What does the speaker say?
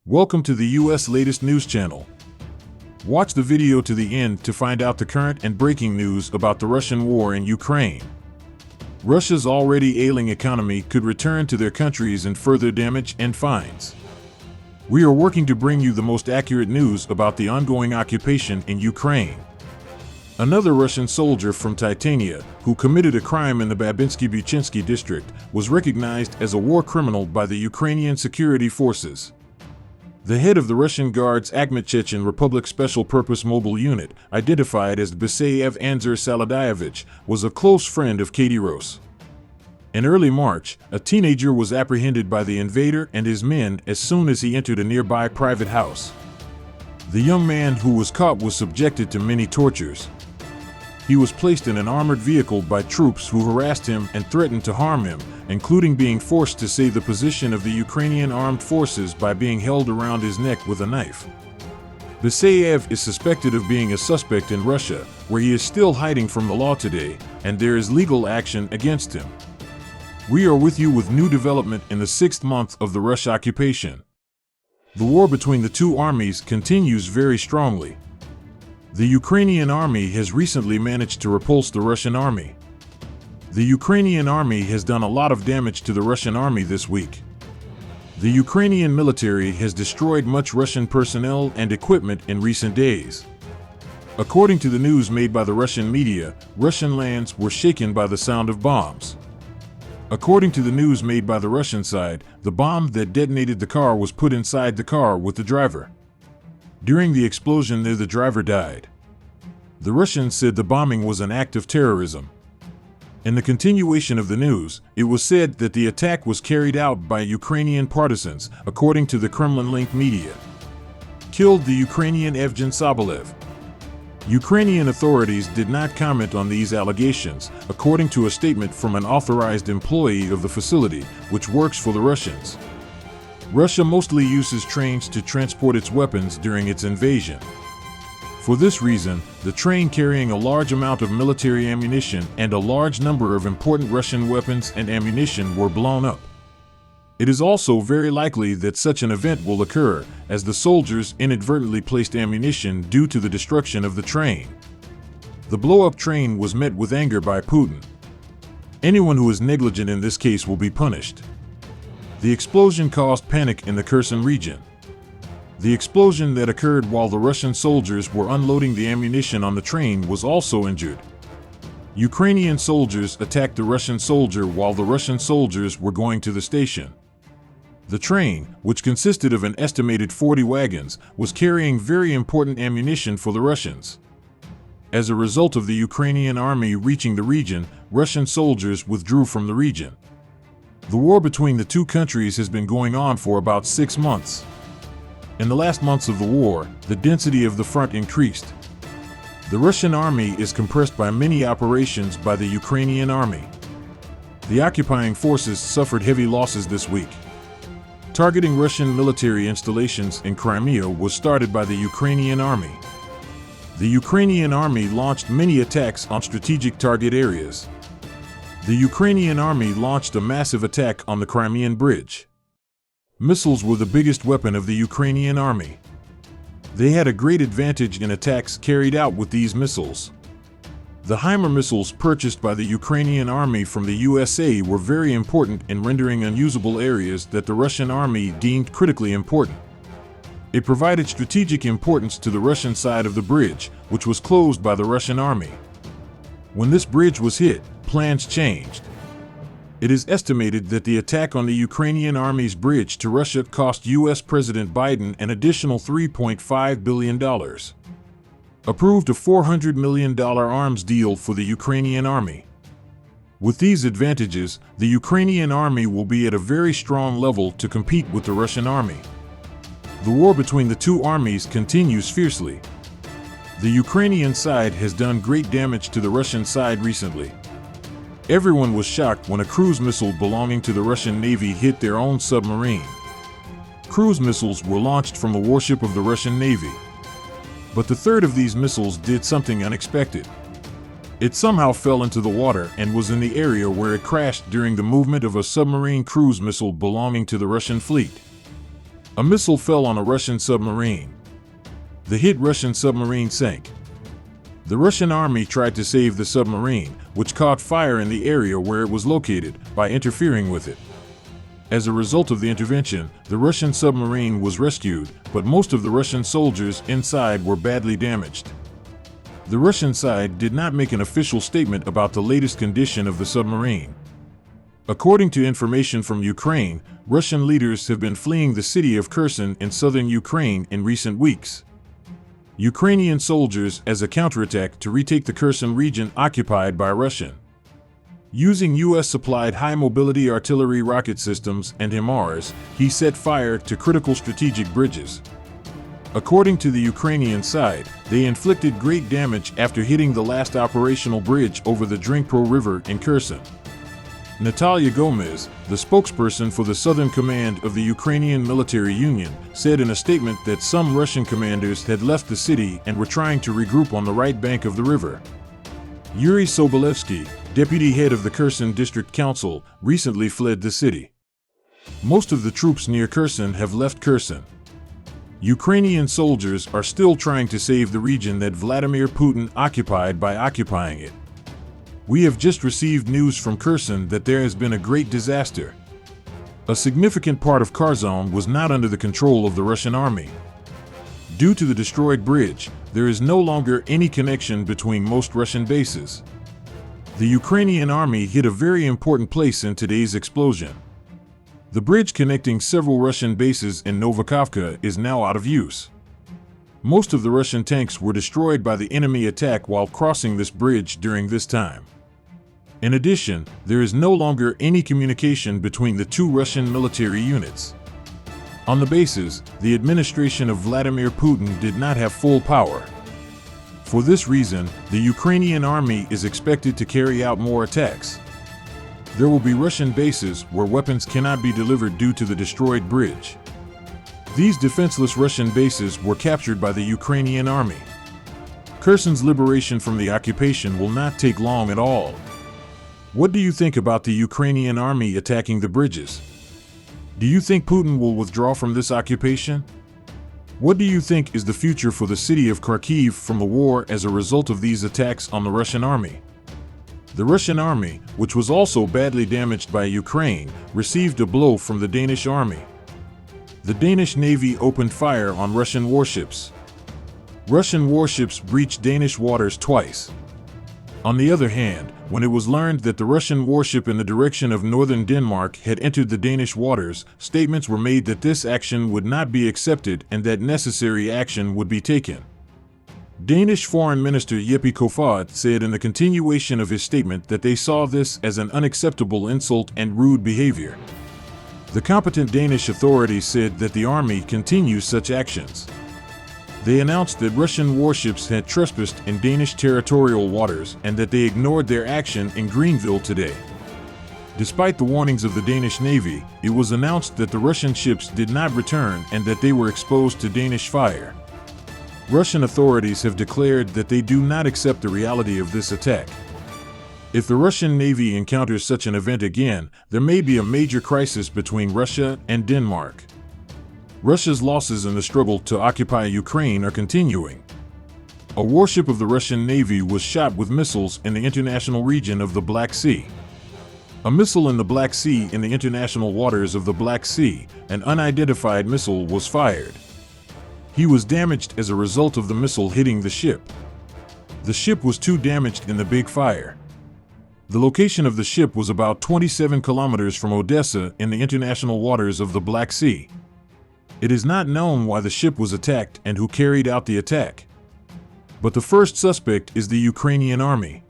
Welcome to the U.S. latest news channel. Watch the video to the end to find out the current and breaking news about the Russian war in Ukraine. Russia's already ailing economy could return to their countries and further damage and fines. We are working to bring you the most accurate news about the ongoing occupation in Ukraine. Another Russian soldier from Titania, who committed a crime in the Babinsky-Buchinsky district, was recognized as a war criminal by the Ukrainian security forces. The head of the Russian Guards Akhmet Chechen Republic Special Purpose Mobile Unit, identified as Bisayev Anzur Saladayevich, was a close friend of Kadyros. In early March, a teenager was apprehended by the invader and his men as soon as he entered a nearby private house. The young man who was caught was subjected to many tortures. He was placed in an armored vehicle by troops who harassed him and threatened to harm him, including being forced to say the position of the Ukrainian armed forces by being held around his neck with a knife. Bisayev is suspected of being a suspect in Russia, where he is still hiding from the law today, and there is legal action against him. We are with you with new development in the 6th month of the Russian occupation. The war between the two armies continues very strongly. The Ukrainian army has recently managed to repulse the Russian army. The Ukrainian army has done a lot of damage to the Russian army this week. The Ukrainian military has destroyed much Russian personnel and equipment in recent days. According to the news made by the Russian media, Russian lands were shaken by the sound of bombs. According to the news made by the Russian side, the bomb that detonated the car was put inside the car with the driver. During the explosion there, the driver died. The Russians said the bombing was an act of terrorism. In the continuation of the news, it was said that the attack was carried out by Ukrainian partisans, according to the Kremlin-linked media. Killed the Ukrainian Evgen Sobolev. Ukrainian authorities did not comment on these allegations, according to a statement from an authorized employee of the facility, which works for the Russians. Russia mostly uses trains to transport its weapons during its invasion. For this reason, the train carrying a large amount of military ammunition and a large number of important Russian weapons and ammunition were blown up. It is also very likely that such an event will occur, as the soldiers inadvertently placed ammunition due to the destruction of the train. The blow-up train was met with anger by Putin. Anyone who is negligent in this case will be punished. The explosion caused panic in the Kherson region. The explosion that occurred while the Russian soldiers were unloading the ammunition on the train was also injured. Ukrainian soldiers attacked the Russian soldier while the Russian soldiers were going to the station. The train, which consisted of an estimated 40 wagons, was carrying very important ammunition for the Russians. As a result of the Ukrainian army reaching the region, Russian soldiers withdrew from the region. The war between the two countries has been going on for about 6 months. In the last months of the war, the density of the front increased. The Russian army is compressed by many operations by the Ukrainian army. The occupying forces suffered heavy losses this week. Targeting Russian military installations in Crimea was started by the Ukrainian army. The Ukrainian army launched many attacks on strategic target areas. The Ukrainian army launched a massive attack on the Crimean Bridge. Missiles were the biggest weapon of the Ukrainian army. They had a great advantage in attacks carried out with these missiles. The HIMARS missiles purchased by the Ukrainian army from the USA were very important in rendering unusable areas that the Russian army deemed critically important. It provided strategic importance to the Russian side of the bridge, which was closed by the Russian army. When this bridge was hit, plans changed. It is estimated that the attack on the Ukrainian army's bridge to Russia cost U.S. President Biden an additional $3.5 billion. Approved a $400 million arms deal for the Ukrainian army. With these advantages, the Ukrainian army will be at a very strong level to compete with the Russian army. The war between the two armies continues fiercely. The Ukrainian side has done great damage to the Russian side recently. Everyone was shocked when a cruise missile belonging to the Russian Navy hit their own submarine. Cruise missiles were launched from a warship of the Russian Navy. But the third of these missiles did something unexpected. It somehow fell into the water and was in the area where it crashed during the movement of a submarine cruise missile belonging to the Russian fleet. A missile fell on a Russian submarine. The hit Russian submarine sank. The Russian army tried to save the submarine, which caught fire in the area where it was located, by interfering with it. As a result of the intervention, the Russian submarine was rescued, but most of the Russian soldiers inside were badly damaged. The Russian side did not make an official statement about the latest condition of the submarine. According to information from Ukraine, Russian leaders have been fleeing the city of Kherson in southern Ukraine in recent weeks. Ukrainian soldiers as a counterattack to retake the Kherson region occupied by Russia. Using U.S.-supplied high-mobility artillery rocket systems and HIMARS, he set fire to critical strategic bridges. According to the Ukrainian side, they inflicted great damage after hitting the last operational bridge over the Dnipro River in Kherson. Natalia Gomez, the spokesperson for the Southern Command of the Ukrainian Military Union, said in a statement that some Russian commanders had left the city and were trying to regroup on the right bank of the river. Yuri Sobolevsky, deputy head of the Kherson District Council, recently fled the city. Most of the troops near Kherson have left Kherson. Ukrainian soldiers are still trying to save the region that Vladimir Putin occupied by occupying it. We have just received news from Kherson that there has been a great disaster. A significant part of Kherson was not under the control of the Russian army. Due to the destroyed bridge, there is no longer any connection between most Russian bases. The Ukrainian army hit a very important place in today's explosion. The bridge connecting several Russian bases in Novikhovka is now out of use. Most of the Russian tanks were destroyed by the enemy attack while crossing this bridge during this time. In addition, there is no longer any communication between the two Russian military units. On the bases, the administration of Vladimir Putin did not have full power. For this reason, the Ukrainian army is expected to carry out more attacks. There will be Russian bases where weapons cannot be delivered due to the destroyed bridge. These defenseless Russian bases were captured by the Ukrainian army. Kherson's liberation from the occupation will not take long at all. What do you think about the Ukrainian army attacking the bridges? Do you think Putin will withdraw from this occupation? What do you think is the future for the city of Kharkiv from the war as a result of these attacks on the Russian army? The Russian army, which was also badly damaged by Ukraine, received a blow from the Danish army. The Danish Navy opened fire on Russian warships. Russian warships breached Danish waters twice. On the other hand, when it was learned that the Russian warship in the direction of northern Denmark had entered the Danish waters, statements were made that this action would not be accepted and that necessary action would be taken. Danish Foreign Minister Jeppe Kofod said in the continuation of his statement that they saw this as an unacceptable insult and rude behavior. The competent Danish authorities said that the army continues such actions. They announced that Russian warships had trespassed in Danish territorial waters and that they ignored their action in Greenville today. Despite the warnings of the Danish Navy, it was announced that the Russian ships did not return and that they were exposed to Danish fire. Russian authorities have declared that they do not accept the reality of this attack. If the Russian Navy encounters such an event again, there may be a major crisis between Russia and Denmark. Russia's losses in the struggle to occupy Ukraine are continuing. A warship of the Russian Navy was shot with missiles in the international region of the Black Sea. A missile in the Black Sea in the international waters of the Black Sea, an unidentified missile was fired. He was damaged as a result of the missile hitting the ship. The ship was too damaged in the big fire. The location of the ship was about 27 kilometers from Odessa in the international waters of the Black Sea. It is not known why the ship was attacked and who carried out the attack. But the first suspect is the Ukrainian army.